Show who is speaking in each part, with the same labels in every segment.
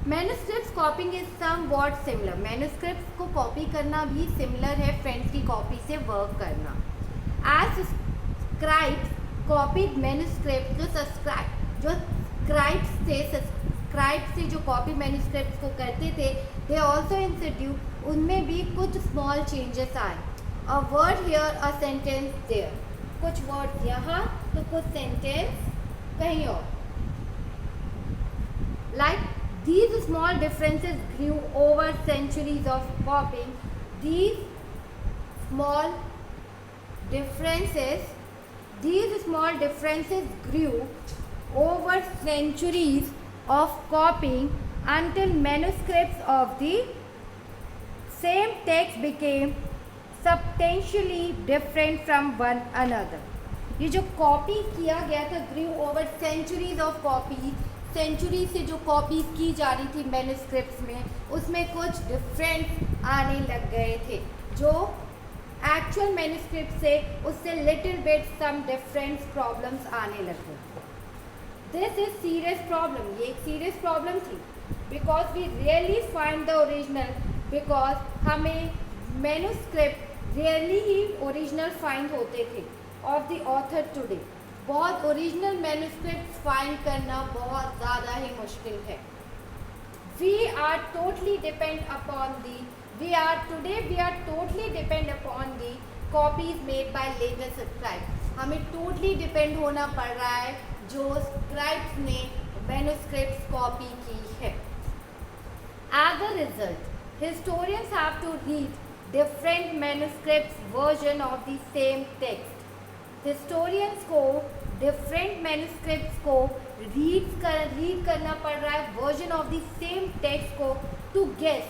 Speaker 1: Manuscript कॉपिंग is somewhat similar. Manuscript को copy करना भी सिमिलर है फ्रेंड्स की कॉपी से वर्क करना। एज स्क्राइब्स कॉपीड मैन्युस्क्रिप्ट, जो स्क्राइब्स से जो कॉपी मैन्युस्क्रिप्ट को करते थे, दे ऑल्सो इंस्टीट्यूट, उनमें भी कुछ स्मॉल चेंजेस आए। A word here, a sentence there, कुछ वर्ड यहाँ तो कुछ सेंटेंस कहीं और। Like these small differences grew over centuries of copying. These small differences grew over centuries of copying until manuscripts of the same text became substantially different from one another. ये जो copy किया गया था, grew over centuries of copies, century से जो copies की जा रही थी मैन्युस्क्रिप्ट्स में, उसमें कुछ डिफरेंस आने लग गए थे। जो एक्चुअल मैन्युस्क्रिप्ट से उससे little bit some difference problems आने लग गए। दिस इज सीरियस प्रॉब्लम, ये एक सीरियस प्रॉब्लम थी, because we rarely find the original, because हमें मैन्युस्क्रिप्ट रियरली ही ओरिजिनल फाइंड होते थे ऑफ द ऑथर टुडे। बहुत ओरिजिनल मैन्युस्क्रिप्ट फाइंड करना बहुत ज़्यादा ही मुश्किल है। We are totally depend upon the copies made by later scribe. हमें टोटली डिपेंड होना पड़ रहा है जो स्क्राइब्स ने मैन्युस्क्रिप्ट कॉपी की है। As a result, historians have to read different manuscript version of the same text. Historians को डिफरेंट मैन्युस्क्रिप्ट्स को रीड करना पड़ रहा है version of the same text को, to guess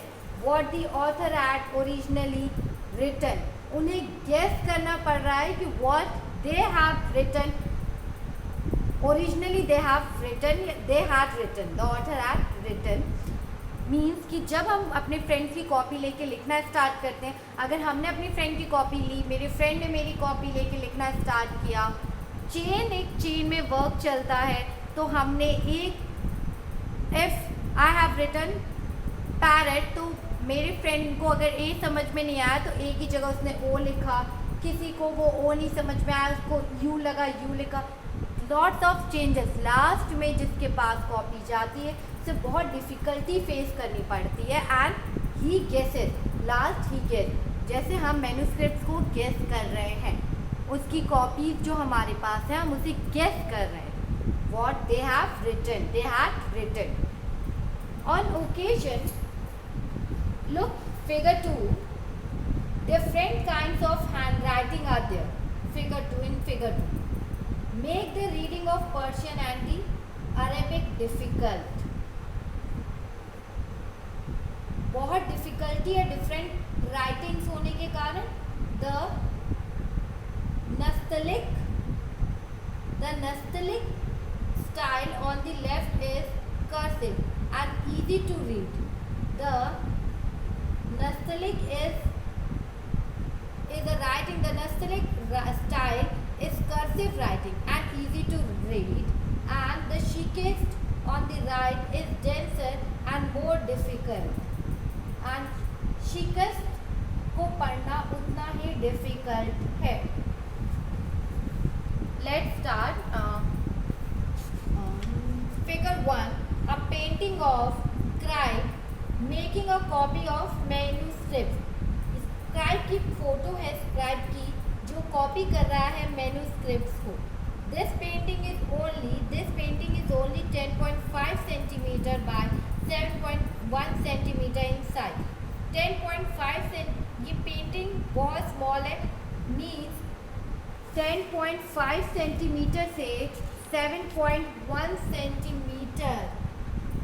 Speaker 1: what the author had originally written. उन्हें guess करना पड़ रहा है कि what they have written originally, the author had written. Means कि जब हम अपने फ्रेंड की कॉपी लेके लिखना स्टार्ट करते हैं, अगर हमने अपनी फ्रेंड की कॉपी ली, मेरे फ्रेंड ने मेरी कॉपी लेके लिखना स्टार्ट किया, एक चेन में वर्क चलता है, तो हमने एक if I have written parrot, तो मेरे फ्रेंड को अगर ए समझ में नहीं आया तो ए की जगह उसने ओ लिखा, किसी को वो ओ नहीं समझ में आया उसको यू लगा, यू लिखा, लॉट्स ऑफ चेंजेस। लास्ट में जिसके पास कॉपी जाती है उसे बहुत डिफ़िकल्टी फेस करनी पड़ती है। And he guesses, last he guess, जैसे हम मैन्युस्क्रिप्ट को गेस कर रहे हैं, उसकी कॉपी जो हमारे पास है हम उसे गेस कर रहे हैं what they have written. On occasion, look figure 2, different kinds of hand writing are there. Figure 2 make the reading of Persian and the Arabic difficult. बहुत डिफिकल्टी है डिफरेंट राइटिंग्स होने के कारण। The Nastaliq style on the left is cursive and easy to read. The Nastaliq is a writing. The Nastaliq style is cursive writing and easy to read, and the Shiqist on the right is denser and more difficult. And Shiqist को पढ़ना उतना ही difficult है। Let's start. Figure 1, a painting of scribe making a copy of manuscript. Scribe की photo है, scribe की जो copy कर रहा है मैन्युस्क्रिप्ट्स को। This painting is only 10.5 centimeter by 7.1 centimeter in size. 10.5 ये पेंटिंग बहुत स्मॉल है, मीन्स 10.5 सेंटीमीटर से 7.1 सेंटीमीटर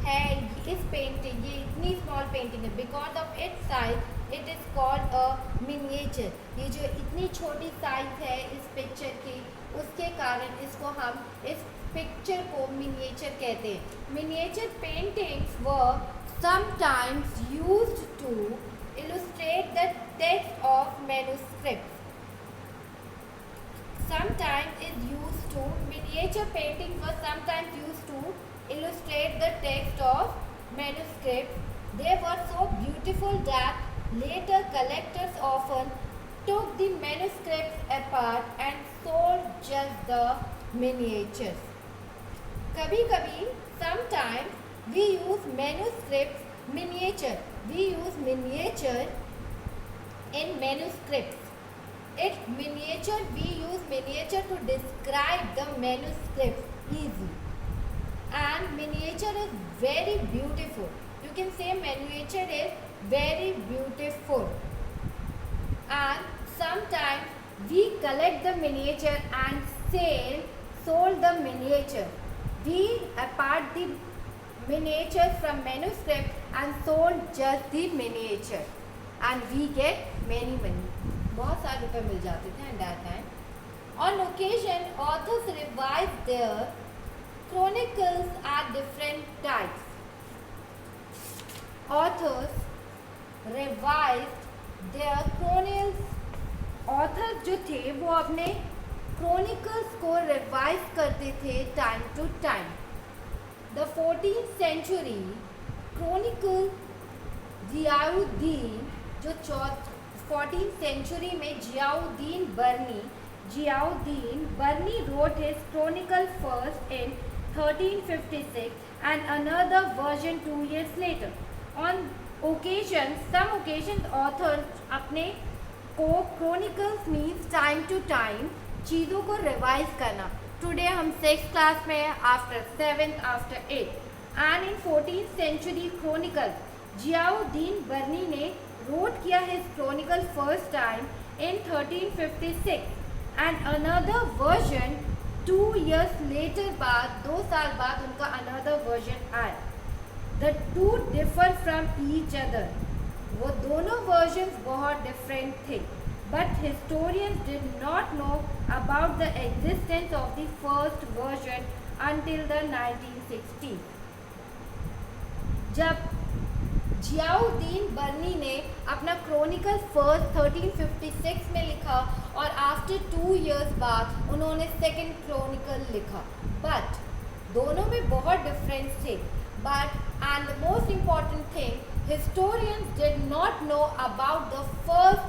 Speaker 1: है इस पेंटिंग। ये इतनी स्मॉल पेंटिंग है। Because of its size it is called a miniature. ये जो इतनी छोटी साइज है इस पिक्चर की, उसके कारण इसको हम इस पिक्चर को मिनिएचर कहते हैं। Miniature paintings were sometimes used to illustrate the text of manuscripts. Miniature paintings were sometimes used to illustrate the text of manuscripts. manuscripts, they were so beautiful that later collectors often took the manuscripts apart and sold just the miniatures. कभी कभी sometimes we use manuscripts miniature. We use miniature in manuscripts. We use miniature to describe the manuscripts easily. And miniature is very beautiful. You can say miniature is very beautiful. And sometimes we collect the miniature and sold the miniature. We apart the miniatures from manuscript and sold just the miniature, and we get many money. बहुत सारे रुपए मिल जाते थे at that time. On occasion, authors revised their chronicles at different types. Authors revised their chronicles. Authors जो थे वो अपने chronicles को revise करते थे time to time. The 14th century chronicle Ziauddin जो 14th century में जियाउद्दीन बर्नी wrote his chronicle first in 1356 and another version 2 years later. On some occasions authors अपने को chronicles means time to time चीज़ों को revise करना. Today हम 6th class में after 7th after 8th, and in 14th century chronicle Ziauddin बर्नी ने wrote किया his chronicle first time in 1356 and another version 2 years later बाद 2 साल बाद उनका another version आया. The two differ from each other. वो दोनों versions बहुत different थे. But historians did not know about the existence of the first version until the 1960s. जब जियाउद्दीन बर्नी ने अपना क्रॉनिकल फर्स्ट 1356 में लिखा और आफ्टर 2 years बाद उन्होंने सेकंड क्रॉनिकल लिखा, बट दोनों में बहुत डिफरेंस थे. But and the most important thing, historians did not know about the first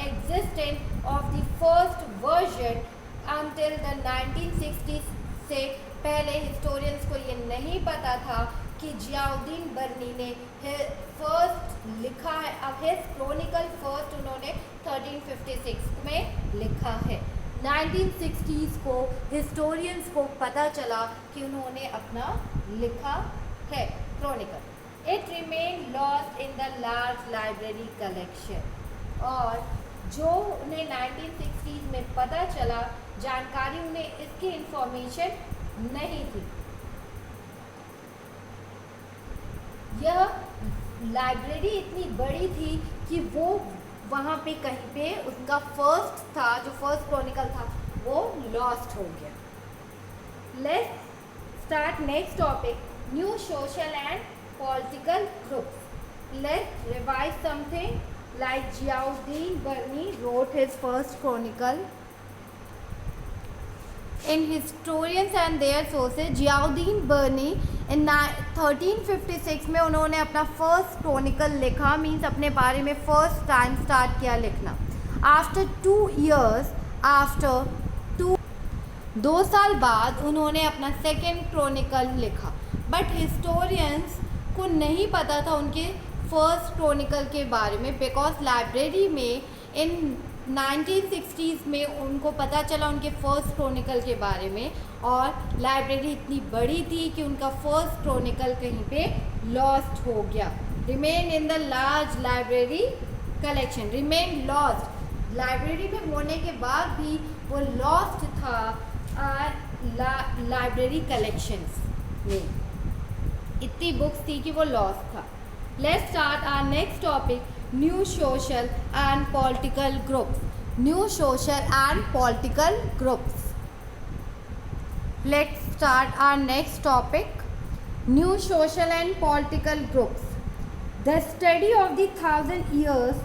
Speaker 1: existence of the first version until the 1960s. से पहले historians को ये नहीं पता था कि जियाउद्दीन बर्नी ने फर्स्ट लिखा है. अब हिज क्रॉनिकल फर्स्ट उन्होंने 1356 में लिखा है. 1960s को historians को पता चला कि उन्होंने अपना लिखा है Chronicle. It remained lost in the large library collection. और जो उन्हें 1960s में पता चला, जानकारी उन्हें इसकी इंफॉर्मेशन नहीं थी. यह लाइब्रेरी इतनी बड़ी थी कि वो वहाँ पे कहीं पे उसका फर्स्ट था, जो फर्स्ट क्रॉनिकल था, वो लॉस्ट हो गया. Let's start next topic, new social and political groups. Let's revise something like Ziauddin Barni wrote his first chronicle. In historians and their sources, Ziauddin Barni in 1356 में उन्होंने अपना first Chronicle लिखा, means अपने बारे में first time start किया लिखना. After 2 years, after 2 साल बाद उन्होंने अपना सेकेंड क्रॉनिकल लिखा. बट हिस्टोरियंस को नहीं पता था उनके फर्स्ट क्रॉनिकल के बारे में, बिकॉज लाइब्रेरी में इन 1960s में उनको पता चला उनके फर्स्ट क्रॉनिकल के बारे में, और लाइब्रेरी इतनी बड़ी थी कि उनका फर्स्ट क्रॉनिकल कहीं पे लॉस्ट हो गया. Remain in the large library collection. Remain lost, library में होने के बाद भी वो लॉस्ट था लाइब्रेरी कलेक्शंस में. इतनी बुक्स थी कि वो लॉस्ट था. Let's start our next topic, new social and political groups. New social and political groups. Let's start our next topic, new social and political groups. The study of the 1000 years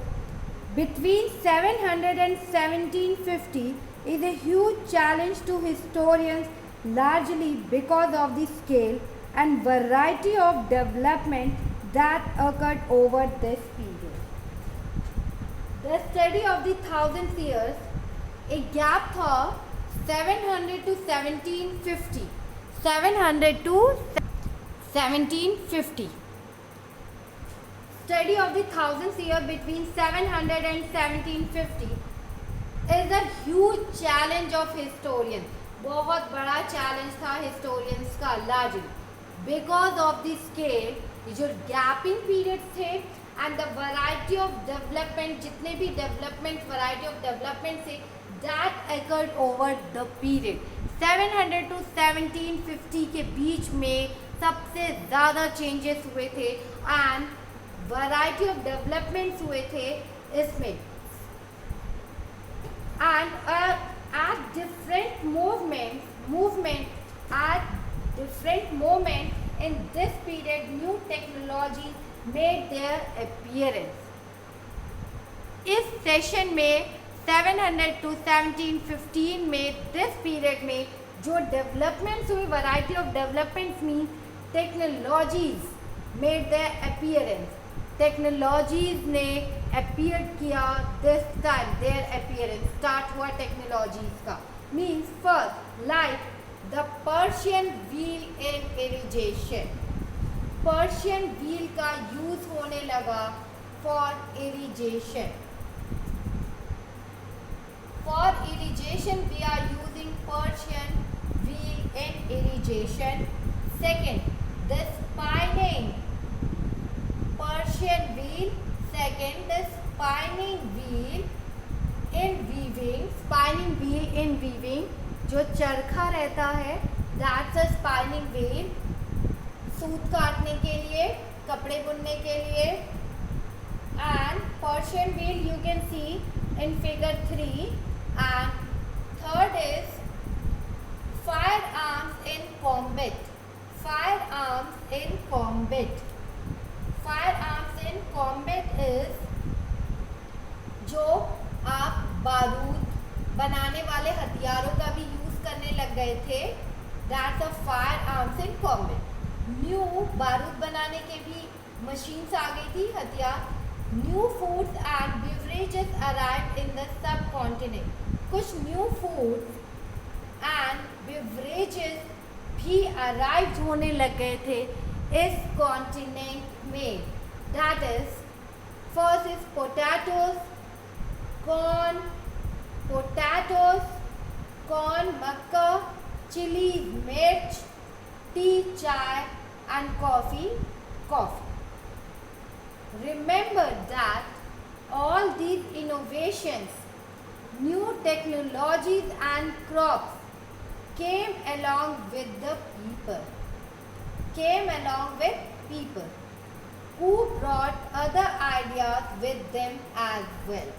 Speaker 1: between 700 and 1750 is a huge challenge to historians, largely because of the scale and variety of development that occurred over this period. The study of the 1000 years, a gap था 700 to 1750. 700 to 1750. Study of the 1000 year between 700 and 1750 is a huge challenge of historians. बहुत बड़ा challenge था historians का largely because of the scale, जो gapping periods थे and the variety of development, जितने भी development, variety of development थे that occurred over the period. 700 to 1750 के बीच में सबसे ज़्यादा changes हुए थे and वैरायटी ऑफ डेवलपमेंट्स हुए थे इसमें and at different moment in this period new technology made their appearance. इस सेशन में 700 to 1715 में दिस पीरियड में जो डेवलपमेंट्स हुई, variety of developments mean technologies made their appearance. Technologies ने अपीयर किया this time, their appearance start हुआ technologies का. Means first like the Persian wheel in irrigation. Persian wheel का यूज होने लगा for irrigation. For irrigation we are using Persian wheel in irrigation. Second the spinning Persian wheel. Second, the spinning wheel in weaving. Spinning wheel in weaving, जो चरखा रहता है, that's a spinning wheel. सूत काटने के लिए, कपड़े बुनने के लिए. And Persian wheel you can see in figure 3. And third is firearms in combat. Firearms in combat. Firearms in combat is जो आप बारूद बनाने वाले हथियारों का भी यूज करने लग गए थे. That's a firearms in combat. New बारूद बनाने के भी मशीन्स आ गई थी, हथियार. New foods and beverages arrived in the subcontinent. कुछ न्यू फूड्स एंड बेवरेजेस भी अराइव होने लग गए थे इस कॉन्टिनेंट में. That is first is potatoes, corn, मक्का, चिली, मिर्च, टी, चाय and coffee. Remember that all these innovations, new technologies and crops came along with people who brought other ideas with them as well.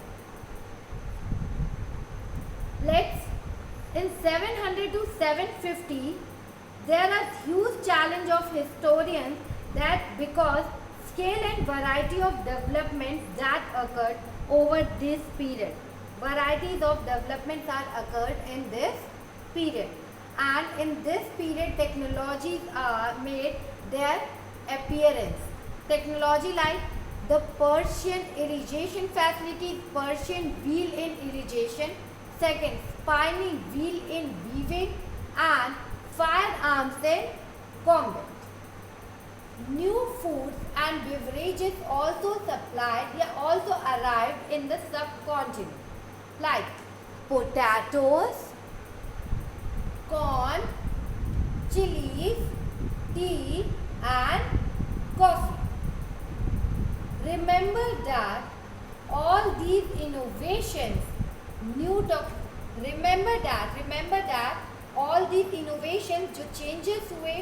Speaker 1: In 700 to 750, there are huge challenge of historians that because scale and variety of developments that occurred over this period. Varieties of developments are occurred in this period. And in this period, technologies are made their appearance. Technology like the Persian irrigation facilities, Persian wheel in irrigation. Second, spinning wheel in weaving and firearms in combat. New foods and beverages also arrived in the subcontinent, like potatoes, corn, chilies, tea and coffee. Remember that all these innovations, all these innovations जो changes हुए,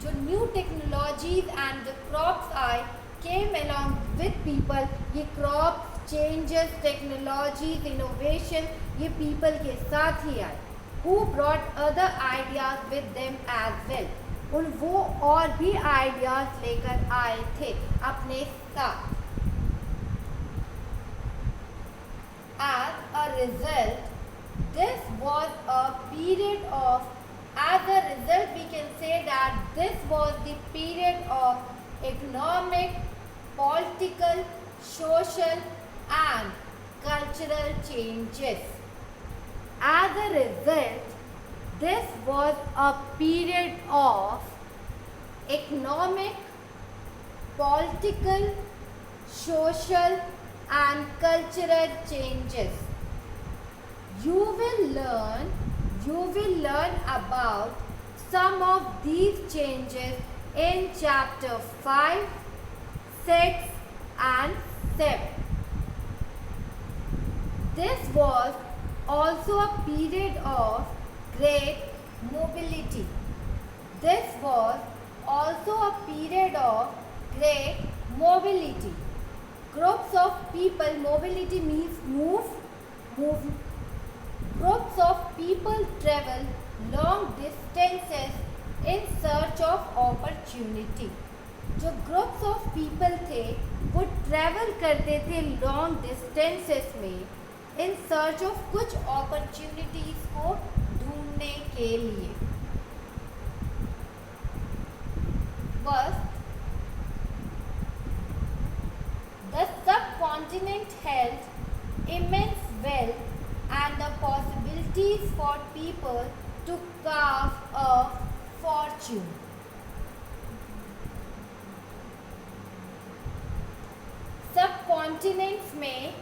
Speaker 1: जो new technologies and the crops आए, came along with people. ये crops, changes, technologies, innovation ये people के साथ ही आए. Who brought other ideas with them as well. वो और भी ideas लेकर आए थे अपने साथ. As a result, this was a period of As a result, we can say that this was the period of economic, political, social and cultural changes. As a result, this was a period of economic, political, social and cultural changes. You will learn about some of these changes in chapter 5, 6 and 7. This was also a period of great mobility. This was also a period of great mobility. Groups of people, mobility means move. Groups of people travel long distances in search of opportunity. जो groups of people थे वो travel करते थे long distances में in search of कुछ opportunities को ढूंढने के लिए. First, the subcontinent held immense wealth and the possibilities for people to carve a fortune. सबकॉन्टिनेंट्स में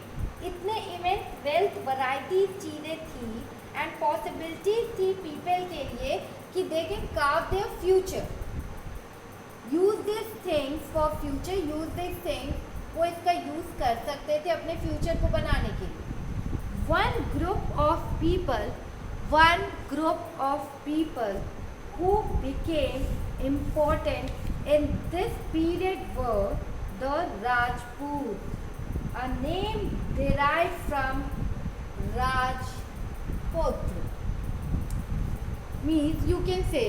Speaker 1: इतने इमेंस वेल्थ वैरायटी चीज़ें थी एंड पॉसिबिलिटीज थी पीपल के लिए कि they can curve their future. Use this things for future. Use this things वो इसका यूज़ कर सकते थे अपने फ्यूचर को बनाने के लिए. One group of people who became important in this period were the Rajput, a name derived from Rajputra. Means you can say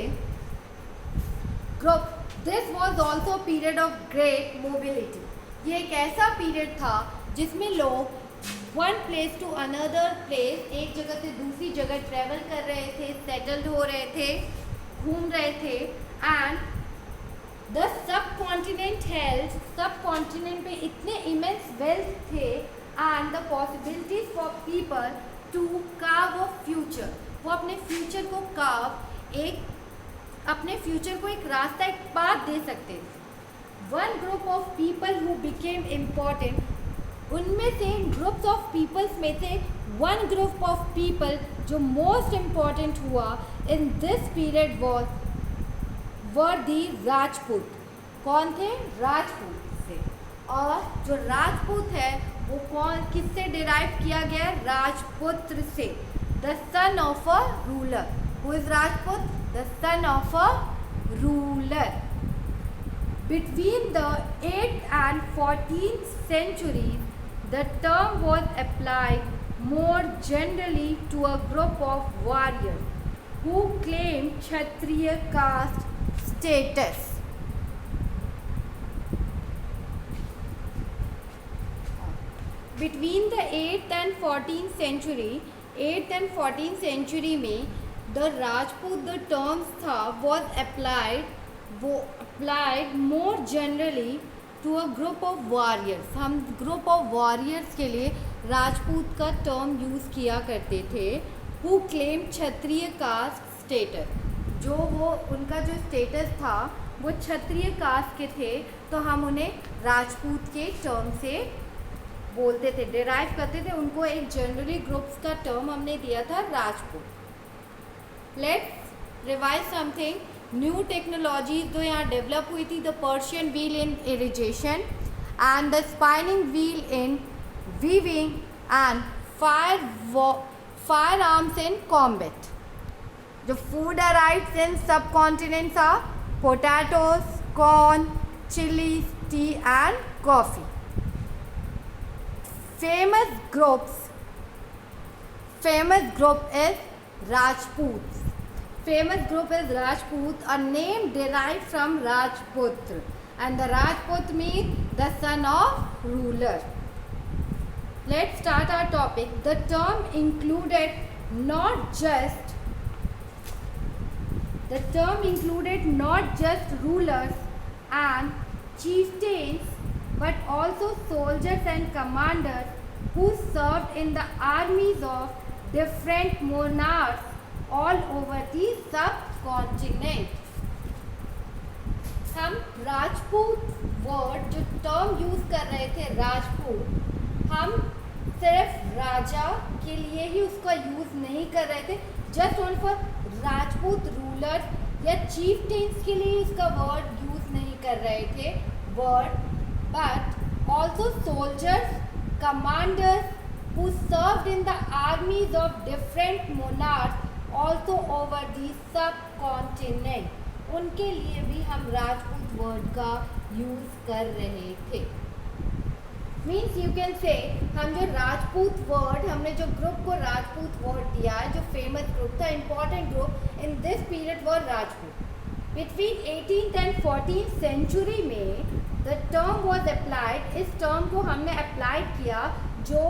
Speaker 1: group. This was also a period of great mobility. ये एक ऐसा period था जिसमें लोग one place to another place, एक जगह से दूसरी जगह ट्रेवल कर रहे थे, सेटल्ड हो रहे थे, घूम रहे थे. And the subcontinent health, subcontinent पे इतने इमेंस वेल्थ थे and the possibilities for people to carve a future. वो अपने फ्यूचर को अपने फ्यूचर को एक रास्ता, एक पाथ दे सकते थे. One group of people who became important, उनमें से ग्रुप्स ऑफ पीपल्स में से वन ग्रुप ऑफ पीपल जो मोस्ट इम्पॉर्टेंट हुआ इन दिस पीरियड वर दी राजपूत. कौन थे? राजपूत से. और जो राजपूत है वो किससे डिराइव किया गया? राजपुत्र से. The son of a ruler. Who is Rajput? The son of a ruler. Between the 8th and 14th centuries, the term was applied more generally to a group of warriors who claimed Kshatriya caste status. Between the 8th and 14th century में the Rajput, the terms था was applied more generally to a group of warriors. हम group of warriors के लिए राजपूत का term use किया करते थे. who claimed Kshatriya caste status. जो वो उनका जो स्टेटस था वो क्षत्रिय कास्ट के थे, तो हम उन्हें राजपूत के टर्म से बोलते थे, डिराइव करते थे. उनको एक जनरली ग्रुप्स का टर्म हमने दिया था Rajput. Let's revise something. New technology जो यहाँ डेवलप हुई थी, the Persian wheel in irrigation and the spinning wheel in weaving and firearms in combat. जो food arrives in subcontinents are potatoes, corn, chillies, tea and coffee. famous group is Rajputs. Famous group is Rajput, a name derived from Rajputra, and the Rajput means the son of ruler. Let's start our topic. The term included not just The term included not just rulers and chieftains but also soldiers and commanders who served in the armies of different monarchs all over the subcontinent. हम Rajput word जो term use कर रहे थे राजपूत, हम सिर्फ राजा के लिए ही उसका यूज नहीं कर रहे थे, just only for Rajput rulers या चीफटेन्स के लिए उसका वर्ड यूज नहीं कर रहे थे word, but also soldiers, commanders who served in the armies of different monarchs also over the subcontinent, उनके लिए भी हम राजपूत वर्ड का यूज कर रहे थे. मीन्स यू कैन से हम जो राजपूत वर्ड, हमने जो ग्रुप को राजपूत वर्ड दिया है, जो फेमस ग्रुप था, important group in this period were Rajput. Between 18th and 14th century में द टर्म वॉज अप्लाइड, इस टर्म को हमने अप्लाई किया जो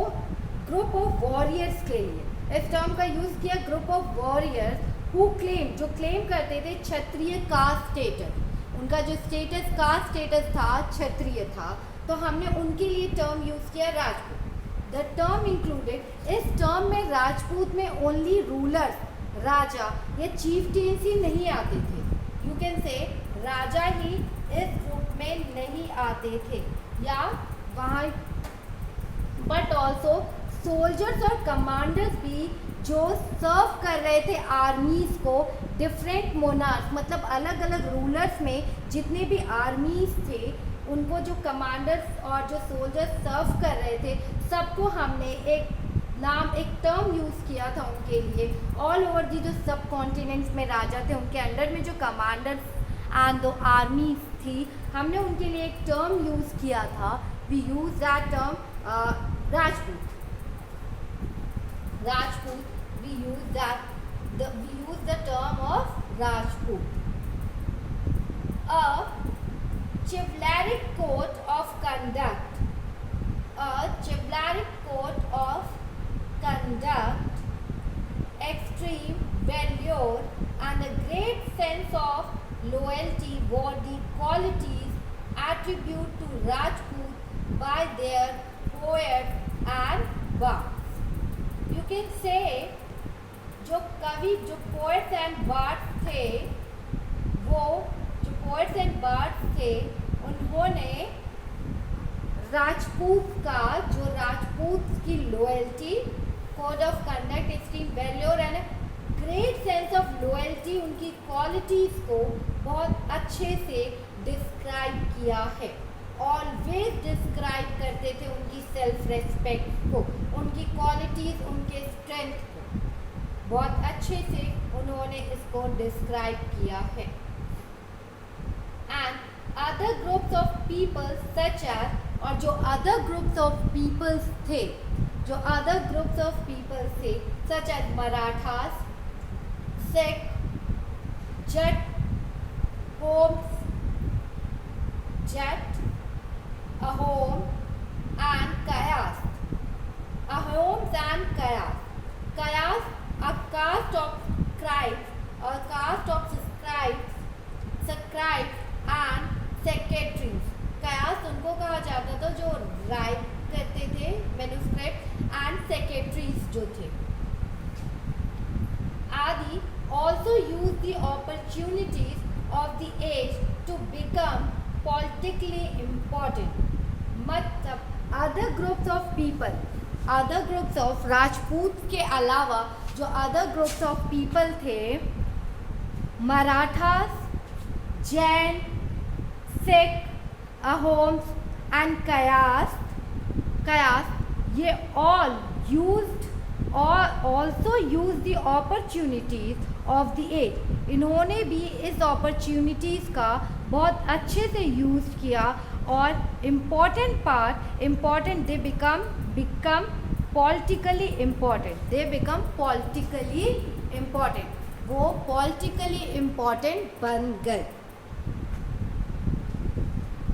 Speaker 1: ग्रुप ऑफ वॉरियर्स के लिए. इस टर्म का यूज किया group of warriors who claim, जो क्लेम करते थे क्षत्रिय कास्ट स्टेटस, उनका जो स्टेटस कास्ट स्टेटस था क्षत्रिय था, तो हमने उनके लिए टर्म यूज किया राजपूत. द टर्म इंक्लूडेड, इस टर्म में राजपूत में ओनली रूलर्स, राजा या चीफटेन्स ही नहीं आते थे. यू कैन से राजा ही इस ग्रुप में नहीं आते थे या वहाँ, बट ऑल्सो सोल्जर्स और कमांडर्स भी जो सर्व कर रहे थे आर्मीज को, डिफरेंट मोनार्क मतलब अलग अलग रूलर्स में जितने भी आर्मीज थे उनको जो कमांडर्स और जो सोल्जर्स सर्व कर रहे थे, सबको हमने एक नाम, एक टर्म यूज़ किया था उनके लिए. ऑल ओवर दी जो सब कॉन्टिनेंट्स में राजा थे, उनके अंडर में जो कमांडर्स एंड दो आर्मीज थी, हमने उनके लिए एक टर्म यूज़ किया था. We use that term Rajput. Rajput, we use the term of Rajput. A chivalric code of conduct. A chivalric code of conduct, extreme valor and a great sense of loyalty were the qualities attributed to Rajput by their poets and bards. You can say जो कवि, जो poets and birds थे, वो जो poets and birds थे उन्होंने राजपूत का, जो राजपूत की loyalty, code of conduct, extreme valour and great sense of loyalty, उनकी क्वालिटीज़ को बहुत अच्छे से डिस्क्राइब किया है. ऑलवेज डिस्क्राइब करते थे उनकी सेल्फ रेस्पेक्ट को, उनकी क्वालिटीज़, उनके स्ट्रेंथ को बहुत अच्छे से उन्होंने इसको डिस्क्राइब किया है. And other groups of peoples such as, और जो अदर ग्रुप्स ऑफ पीपल्स थे, जो अदर ग्रुप्स ऑफ पीपल्स थे such as Marathas, Sikh, Jat, Ahoms, Jat, Ahom and Kayast. Ahoms and Kayast. Kayast, a caste of scribes, a caste of scribes and secretaries. Kayast उनको कहा जाता था जो राइट करते थे मैन्युस्क्रिप्ट, एंड सेक्रेटरीज जो थे आदि also use the opportunities of the age to become politically important. मतलब other groups of people, other groups of Rajput के अलावा जो अदर ग्रुप्स ऑफ पीपल थे, मराठास, जैन, सिख, अहोम्स एंड कयास्त, ये all used or also use the opportunities of the age. इन्होंने भी इस opportunities का बहुत अच्छे से यूज़ किया और important part, important, they become politically important, they become politically important, वो पॉलिटिकली इम्पॉर्टेंट बन गए,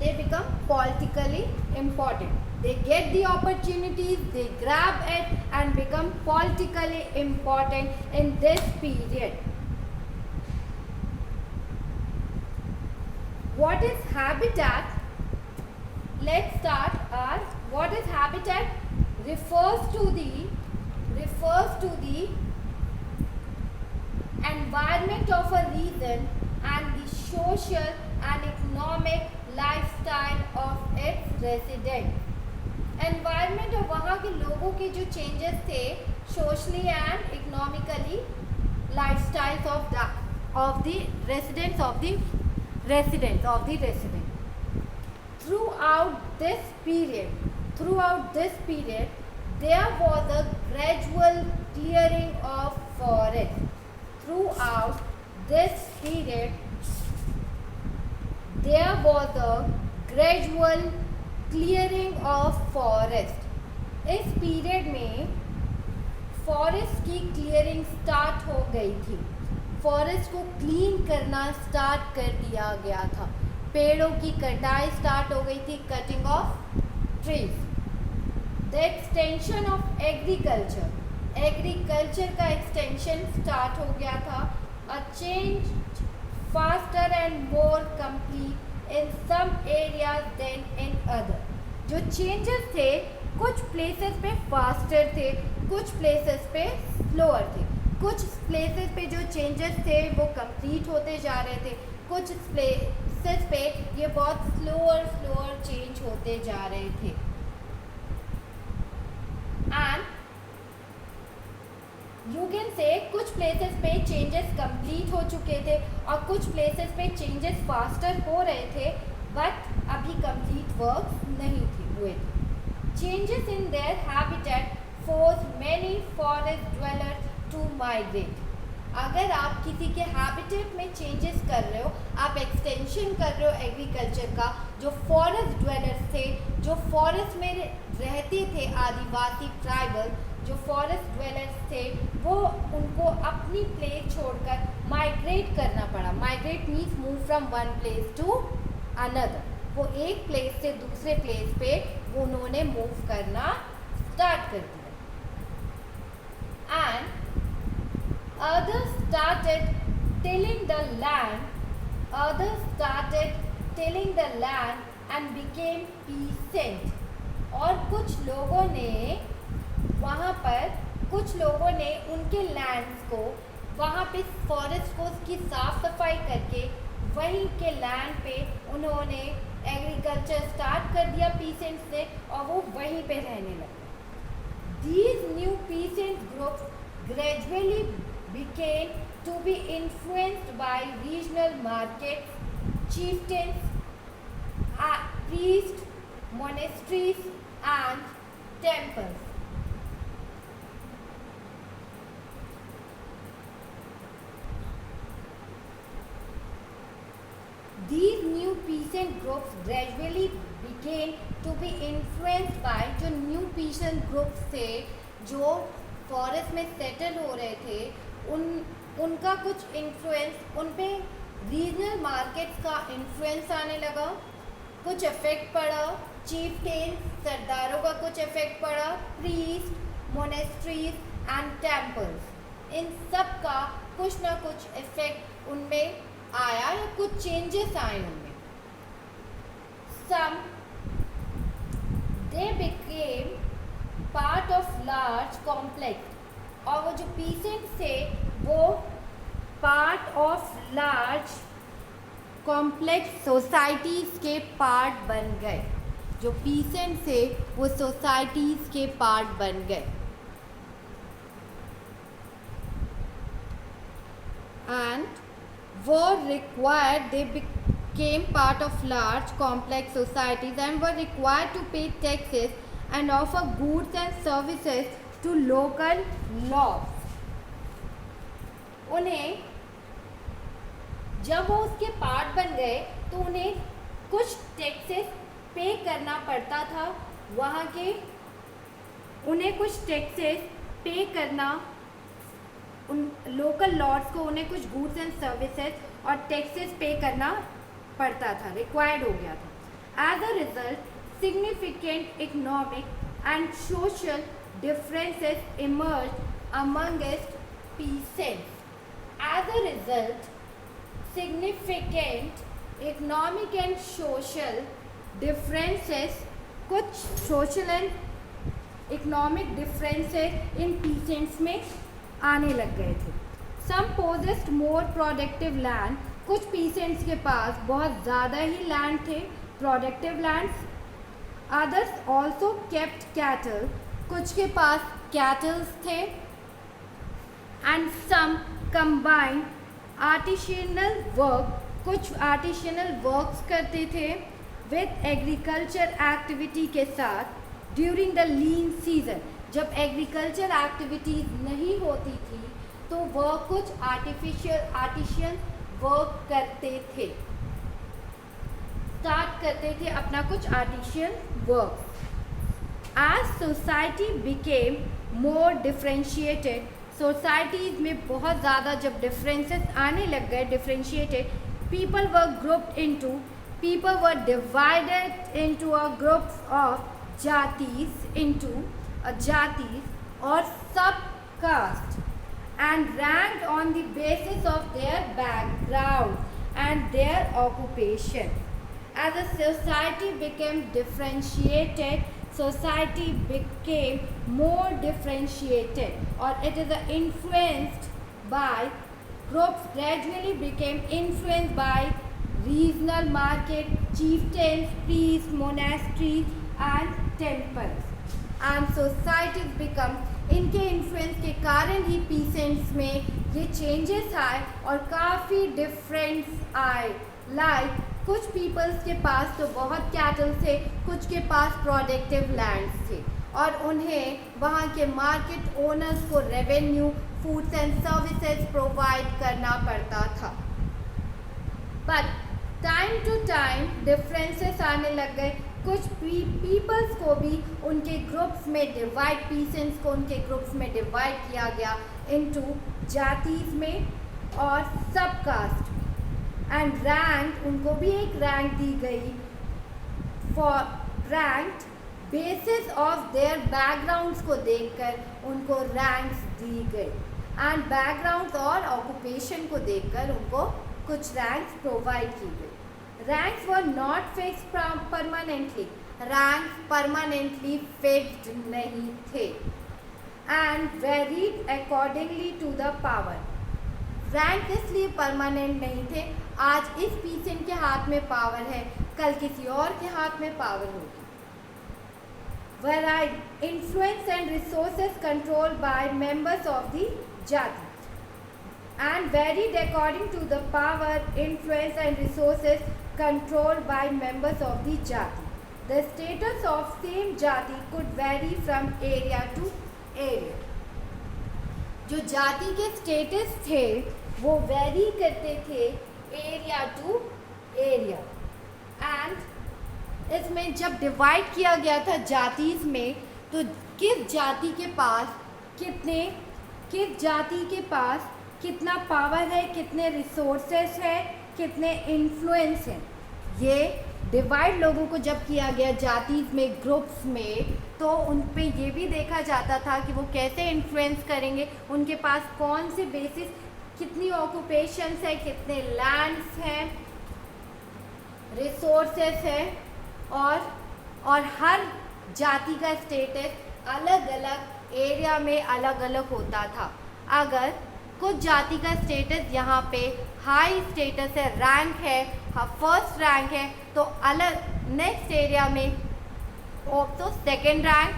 Speaker 1: they become politically important. They get the opportunities, they grab it and become politically important in this period. what is habitat? Let's start our what is habitat refers to the environment of a region and the social and economic lifestyle of its residents. Environment और वहाँ के लोगों के जो changes थे socially and economically lifestyles of the residents of the resident. Throughout this period, there was a gradual clearing of forest. Throughout this period, there was a gradual clearing of forest. इस period में forest की clearing start हो गई थी. Forest को clean करना start कर दिया गया था. पेड़ों की कटाई स्टार्ट हो गई थी. Cutting of trees. The extension of agriculture का एक्सटेंशन स्टार्ट हो गया था. A change faster and more complete in some areas than in other. जो चेंजेस थे कुछ प्लेसेस पे फास्टर थे, कुछ प्लेसेस पे स्लोअर थे. कुछ प्लेसेस पे जो चेंजेस थे वो कंप्लीट होते जा रहे थे. कुछ प्लेसेस पे ये बहुत स्लोअर चेंज होते जा रहे थे. एंड यू कैन से कुछ प्लेसेस पे चेंजेस कंप्लीट हो चुके थे और कुछ प्लेसेस पे चेंजेस फास्टर हो रहे थे बट अभी कंप्लीट वर्क नहीं हुए थे. Changes in their habitat force many forest dwellers to migrate. अगर आप किसी के हैबिटेट में चेंजेस कर रहे हो, आप एक्सटेंशन कर रहे हो एग्रीकल्चर का, जो फॉरेस्ट ड्वेलर्स थे, जो फॉरेस्ट में रहते थे, आदिवासी ट्राइबल जो फॉरेस्ट ड्वेलर्स थे, वो उनको अपनी प्लेस छोड़कर माइग्रेट करना पड़ा. Migrate means move from one place to another. वो एक प्लेस से दूसरे प्लेस पे उन्होंने मूव करना स्टार्ट कर दिया. And others started tilling the land and became peasant. और कुछ लोगों ने वहाँ पर उनके लैंड्स को, वहाँ पे फॉरेस्ट को उसकी साफ सफाई करके वहीं के लैंड पे उन्होंने एग्रीकल्चर स्टार्ट कर दिया पीसेंट्स ने, और वो वहीं पे रहने लगे. These new peasant groups gradually became to be influenced by regional markets, chieftains, priests, monasteries and temples. These new peasant groups gradually began to be influenced by जो new peasant groups थे जो फॉरेस्ट में settle हो रहे थे, उनका कुछ influence, उन पे रीजनल मार्केट्स का इन्फ्लुएंस आने लगा. कुछ इफेक्ट पड़ा. चीफटेन सरदारों का कुछ इफेक्ट पड़ा. प्रीस्ट, मोनेस्ट्रीज एंड टेम्पल्स, इन सब का कुछ ना कुछ इफेक्ट उनमें आया या कुछ चेंजेस आए उनमें. Some they became part of large complex. और वो जो पीसेंट्स थे वो part of large complex societies के पार्ट बन गए. जो पीसेंट्स थे वो सोसाइटीज़ के पार्ट बन गए. And were required, they became part of large complex societies and were required to pay taxes and offer goods and services to local laws. उन्हें जब वो उसके पार्ट बन गए तो उन्हें कुछ टैक्सेस पे करना पड़ता था. वहाँ के उन्हें कुछ टैक्सेस पे करना, उन लोकल लॉर्ड्स को उन्हें कुछ गुड्स एंड सर्विसेज और टैक्सेस पे करना पड़ता था, रिक्वायर्ड हो गया था. As a result significant economic and social differences emerge amongst peasants. As a result significant economic and social differences, कुछ सोशल एंड इकोनॉमिक डिफरेंसेस इन पीसेंट्स में आने लग गए थे। Some possessed more productive land, कुछ पीसेंट्स के पास बहुत ज़्यादा ही लैंड थे, productive lands. Others also kept cattle, कुछ के पास कैटल्स थे। एंड सम कंबाइंड आर्टिशियनल वर्क, कुछ आर्टिशियनल वर्क्स करते थे विथ एग्रीकल्चर एक्टिविटी के साथ ड्यूरिंग द लीन सीजन। जब एग्रीकल्चर एक्टिविटीज़ नहीं होती थी तो वह कुछ आर्टिशियन वर्क करते थे, स्टार्ट करते थे अपना कुछ artisan work. As society became more differentiated, societies में बहुत ज़्यादा जब डिफरेंसेस आने लग गए, differentiated, people were grouped into, people were divided into a groups of jatis, into a jatis or subcaste, and ranked on the basis of their background and their occupation. As a society became differentiated, society became more differentiated, or it is influenced by groups, gradually became influenced by regional market, chieftains, priests, monasteries and temples. And societies become, इनके influence के कारण ही peasants में ये changes आए और काफ़ी difference आए। Like कुछ पीपल्स के पास तो बहुत कैटल थे, कुछ के पास प्रोडक्टिव लैंड्स थे और उन्हें वहाँ के मार्केट ओनर्स को revenue, foods and services provide करना पड़ता था। But time to time differences आने लग गए, कुछ पीपल्स को भी उनके ग्रुप्स में डिवाइड, पीसेंट्स को उनके ग्रुप्स में डिवाइड किया गया इनटू जातीज में और सब कास्ट एंड रैंक, उनको भी एक रैंक दी गई for ranked basis of their backgrounds को देखकर उनको रैंक्स दी गई एंड बैकग्राउंड्स और ऑक्यूपेशन को देखकर उनको कुछ रैंक्स प्रोवाइड की गई। Ranks were not fixed permanently, ranks permanently fixed नहीं थे and varied accordingly to the power. Rank इसलिए परमानेंट नहीं थे, आज इस पीसेंट के हाथ में पावर है, कल किसी और के हाथ में पावर होगी। Varied influence and resources controlled by members of the jati and varied according to the power, influence and resources controlled by members of the jati. The status of same jati could vary from area to area. जो जाति के status थे वो very करते थे area to area and इसमें जब divide किया गया था जातीज में तो किस जाति के पास कितना पावर है, कितने रिसोर्सेस है, कितने इन्फ्लुएंस हैं, ये डिवाइड लोगों को जब किया गया जातीज में, ग्रुप्स में, तो उन पे ये भी देखा जाता था कि वो कैसे इन्फ्लुएंस करेंगे, उनके पास कौन से बेसिस, कितनी ऑक्यूपेशंस है, कितने लैंड्स हैं, रिसोर्सेस है और हर जाति का स्टेटस अलग अलग एरिया में अलग अलग होता था। अगर कुछ जाति का स्टेटस यहाँ पे हाई स्टेटस है, रैंक है, फर्स्ट रैंक है, तो अलग नेक्स्ट एरिया में तो second rank,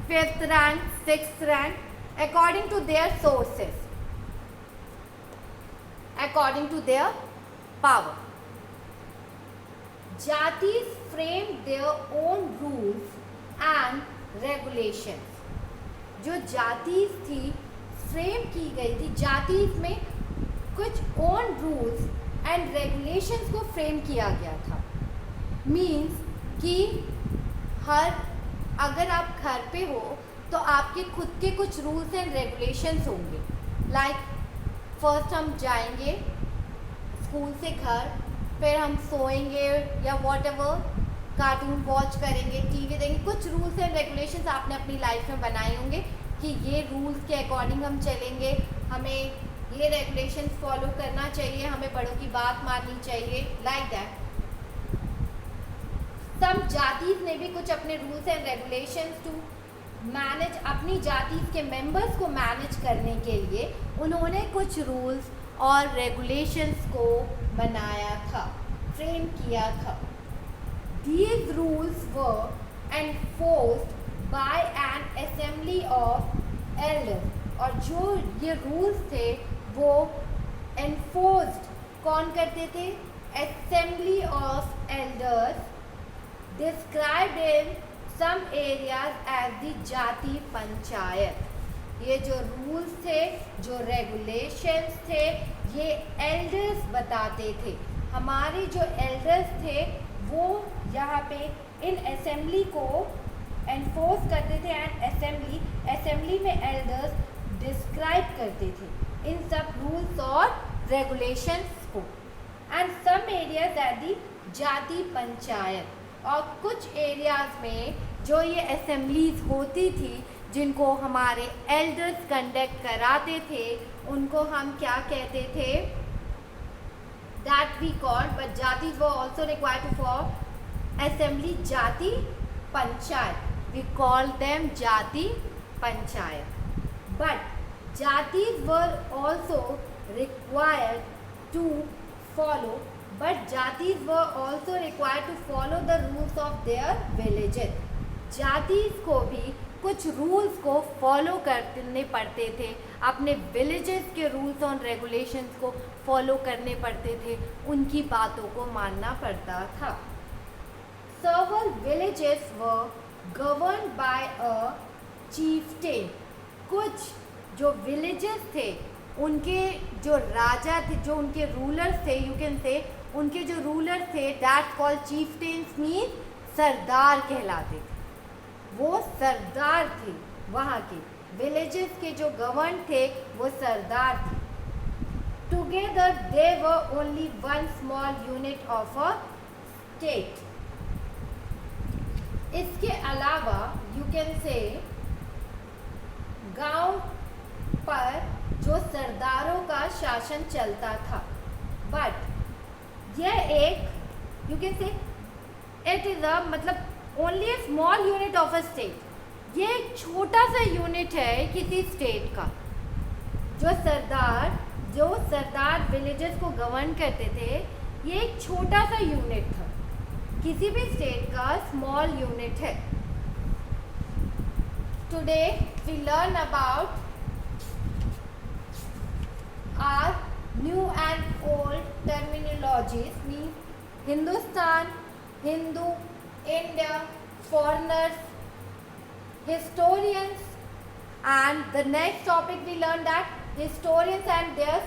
Speaker 1: fifth rank, sixth rank according to their sources, according to their power. Jatis framed their own rules and regulations. जो जातीज थी फ्रेम की गई थी, जातीज में कुछ ओन रूल्स एंड रेगुलेशंस को फ्रेम किया गया था। मीन्स कि अगर आप घर पे हो तो आपके खुद के कुछ रूल्स एंड रेगुलेशंस होंगे। लाइक फर्स्ट हम जाएंगे स्कूल से घर, फिर हम सोएंगे या व्हाटएवर, कार्टून वॉच करेंगे, टीवी देखेंगे, कुछ रूल्स एंड रेगुलेशंस आपने अपनी लाइफ में बनाए होंगे कि ये रूल्स के अकॉर्डिंग हम चलेंगे, हमें ये रेगुलेशंस फॉलो करना चाहिए, हमें बड़ों की बात माननी चाहिए, लाइक दैट। सम जातीज ने भी कुछ अपने rules and regulations to manage, अपनी जाति के मेंबर्स को मैनेज करने के लिए उन्होंने कुछ रूल्स और रेगुलेशंस को बनाया था, फ्रेम किया था। These rules were enforced by an assembly of elders, और जो ये रूल्स थे वो enforced कौन करते थे? Assembly of elders described in some areas as the जाति पंचायत। ये जो रूल्स थे, जो रेगुलेशंस थे, ये एल्डर्स बताते थे। हमारे जो एल्डर्स थे वो यहाँ पे इन असेंबली को एनफोर्स करते थे, एंड असेंबली में एल्डर्स डिस्क्राइब करते थे इन सब रूल्स और रेगुलेशंस को। And some areas at the jati panchayat, और कुछ एरियाज में जो ये असेंबलीज होती थी जिनको हमारे एल्डर्स कंडक्ट कराते थे, उनको हम क्या कहते थे? That we called, but jatis were also required to form assembly jati panchayat. We called them jati panchayat. But jatis were also required to follow. But jatis were also required to follow the rules of their villages. जातीज को भी कुछ rules को follow करने पड़ते थे, अपने villages के rules और रेगुलेशंस को फॉलो करने पड़ते थे, उनकी बातों को मानना पड़ता था। Several villages were governed by a chieftain. कुछ जो विलेजेस थे उनके जो राजा थे, जो उनके रूलर्स थे, यू कैन से उनके जो रूलर थे, दैट कॉल्ड चीफटेन्स मीन सरदार कहलाते थे। वो सरदार थे, वहाँ के विलेजेस के जो गवर्न थे वो सरदार थे। Together they were only one small unit of a state. इसके अलावा यू कैन से गांव पर जो सरदारों का शासन चलता था, बट यह एक you can say it is a मतलब only a small unit of a state. ये एक छोटा सा यूनिट है किसी स्टेट का। जो सरदार विलेजेस को गवर्न करते थे, ये एक छोटा सा यूनिट था, किसी भी स्टेट का स्मॉल यूनिट है। Today we learn about our new and old terminologies mean Hindustan, Hindu, India, foreigners, historians, and the next topic we learned that historians and their